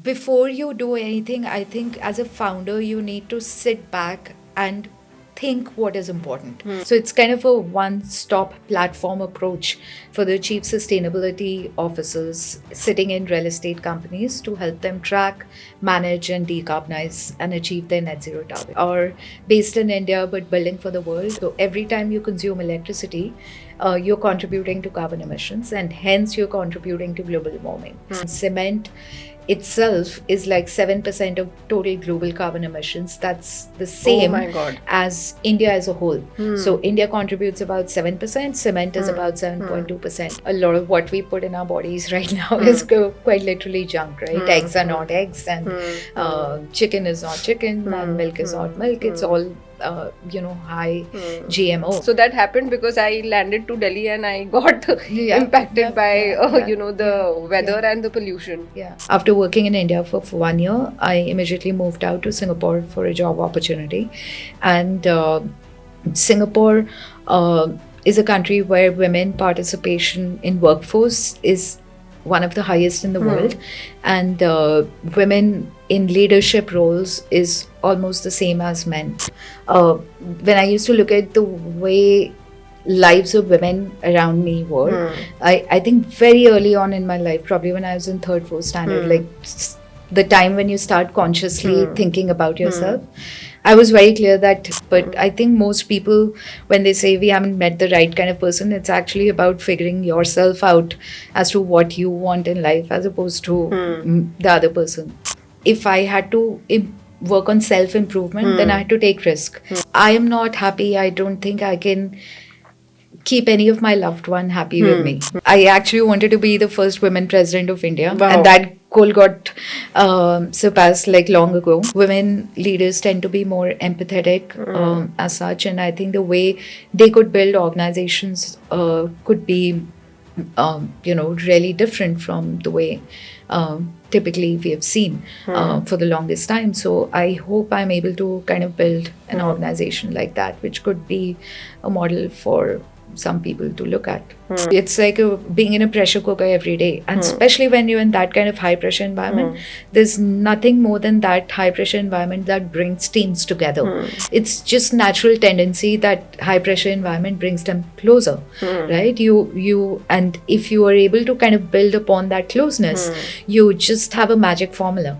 before you do anything, I think as a founder, you need to sit back and think what is important. So it's kind of a one-stop platform approach for the chief sustainability officers sitting in real estate companies to help them track, manage, and decarbonize and achieve their net zero target. Or based in India but building for the world. So every time you consume electricity, you're contributing to carbon emissions, and hence you're contributing to global warming. Cement itself is like 7% of total global carbon emissions. That's the same as India as a whole. So India contributes about 7%, cement is about 7.2%. A lot of what we put in our bodies right now is quite literally junk, right? Eggs are not eggs, and chicken is not chicken, and milk is not milk. It's all high GMO. So that happened because I landed to Delhi and I got impacted by the weather and the pollution. After working in India for 1 year, I immediately moved out to Singapore for a job opportunity. And Singapore is a country where women participation in workforce is one of the highest in the world, and women in leadership roles is almost the same as men. When I used to look at the way lives of women around me were, I think very early on in my life, probably when I was in third, fourth standard, like the time when you start consciously thinking about yourself, I was very clear that, but I think most people, when they say we haven't met the right kind of person, it's actually about figuring yourself out as to what you want in life as opposed to the other person. If I had to work on self-improvement, then I had to take risk. I am not happy. I don't think I can keep any of my loved one happy with me. I actually wanted to be the first women president of India, and that goal got surpassed like long ago. Women leaders tend to be more empathetic as such, and I think the way they could build organizations could be really different from the way typically we have seen for the longest time. So I hope I'm able to kind of build an organization like that, which could be a model for some people to look at. It's like being in a pressure cooker every day, and especially when you're in that kind of high pressure environment, there's nothing more than that high pressure environment that brings teams together. It's just natural tendency that high pressure environment brings them closer, right? You and if you are able to kind of build upon that closeness, you just have a magic formula.